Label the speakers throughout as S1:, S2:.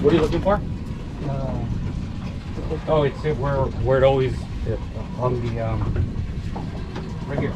S1: What are you looking for? Oh, it's where it always on the right here.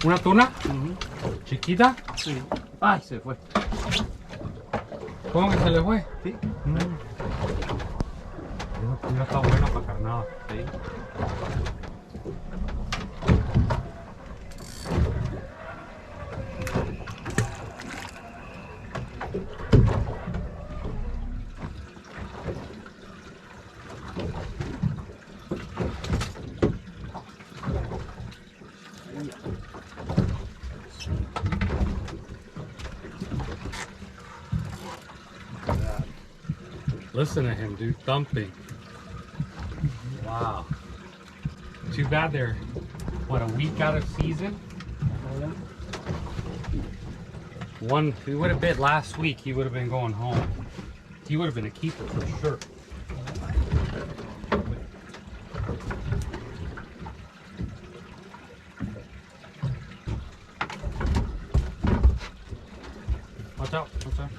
S1: ¿Una tuna? ¿Chiquita?
S2: Sí.
S1: Ay, se fue. ¿Cómo que se le fue?
S2: Sí.
S1: Esa tuna está buena para carnada.
S2: Sí.
S1: Listen to him, dude, thumping. Wow. Too bad they're, what, a week out of season? One, if he would have bit last week, he would have been going home. He would have been a keeper for sure. Watch out, watch out.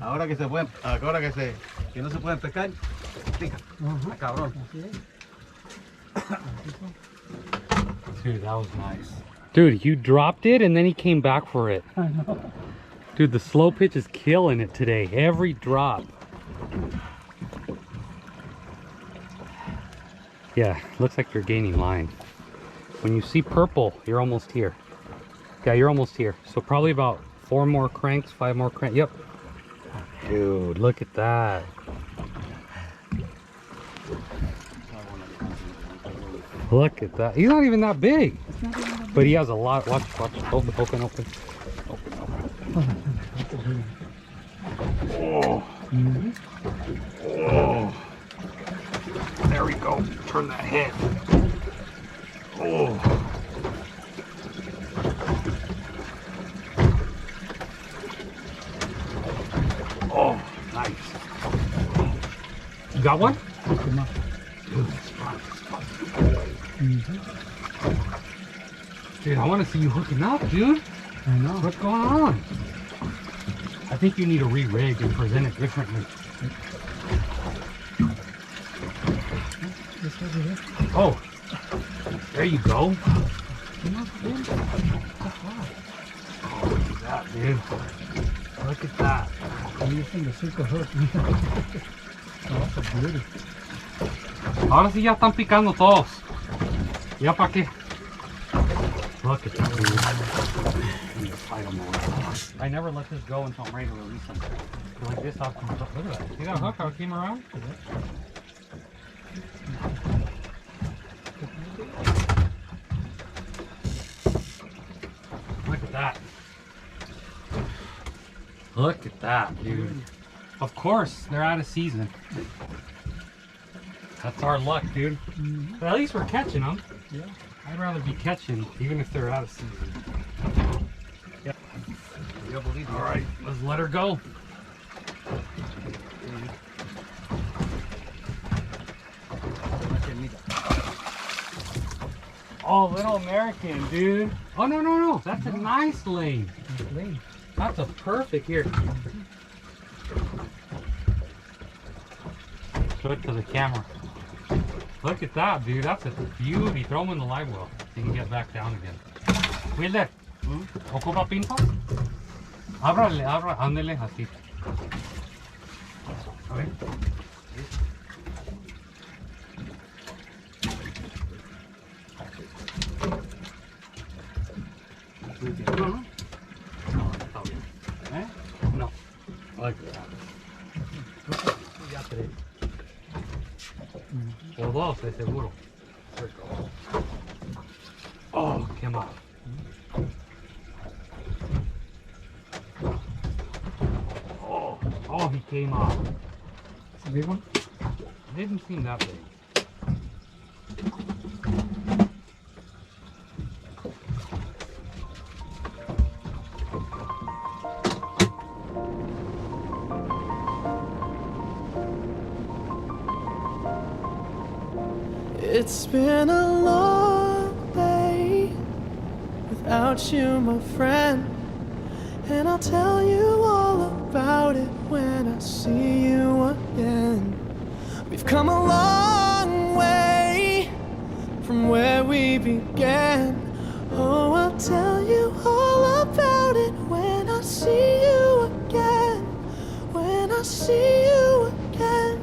S2: Ahora que se pueden, que no se pueden pescar, pica. Ah, cabrón.
S1: Dude, that was nice. Dude, you dropped it and then he came back for it.
S3: I know.
S1: Dude, the slow pitch is killing it today. Every drop. Yeah, looks like you're gaining line. When you see purple, you're almost here. Yeah, you're almost here. So probably about 4 more cranks, 5 more cranks. Yep. Dude, look at that. Look at that. He's not even that big. But he has a lot. Watch, watch. Open, open, open. Open, open. Oh. Oh, there we go. Turn that head. Oh. Oh, nice. You got one? Dude, it's fun. Dude, I want to see you hooking up, dude.
S3: I know.
S1: What's going on? I think you need to re-rig and present it differently.
S3: This over here.
S1: Oh, there you go.
S3: You know, dude.
S1: Oh, look at that, dude. Look at that.
S3: I'm using the circle hook. Oh, that's a beauty.
S1: Ahora sí ya están picando todos. ¿Ya para qué? Look at that, dude. I never let this go until I'm ready to release them. Like this, I'll come up. Look at that. See that hook how it came around? Look at that. Look at that, dude. Of course, they're out of season. That's our luck, dude. But at least we're catching them.
S3: Yeah.
S1: I'd rather be catching, even if they're out of season. Yep. All right, let's let her go. Oh, little American, dude. Oh, no, no, no. That's a nice lane. That's a perfect here. Show it to the camera. Look at that, dude. That's a beauty. Throw them in the live well. You can get back down again. Wilder, ¿ocupa pinza? Ábrale, ándele así. A ver. No, no. No, está bien. ¿Eh? No. Look at that. Ya tres. O dos, de seguro. Oh, came off. Oh, oh, he came off.
S3: It's a big one.
S1: Didn't seem that big.
S4: It's been a long day without you, my friend, and I'll tell you all about it when I see you again. We've come a long way from where we began. Oh, I'll tell you all about it when I see you again. When I see you again.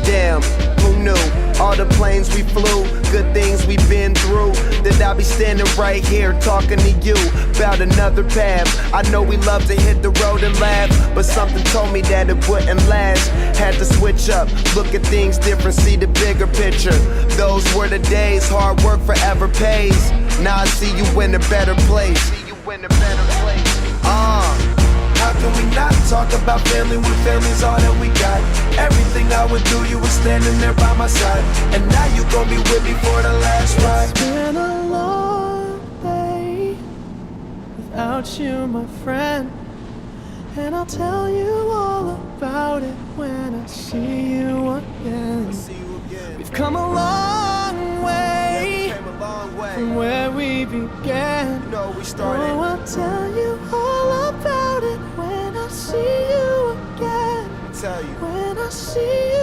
S5: Damn, who knew? All the planes we flew, good things we've been through. That I'll be standing right here talking to you about another path. I know we love to hit the road and laugh, but something told me that it wouldn't last. Had to switch up, look at things different, see the bigger picture. Those were the days, hard work forever pays. Now I see you in a better place. How can we not talk about family when family's all that we got? Everything I would do, you were standing there by my side. And now you gon' be with me for the last ride.
S4: It's been a long day without you, my friend, and I'll tell you all about it when I see you again. We've come a long way from where we began.
S5: No, we started.
S4: Oh, I'll tell you all about it when I see you again.
S5: Tell you.
S4: When I see you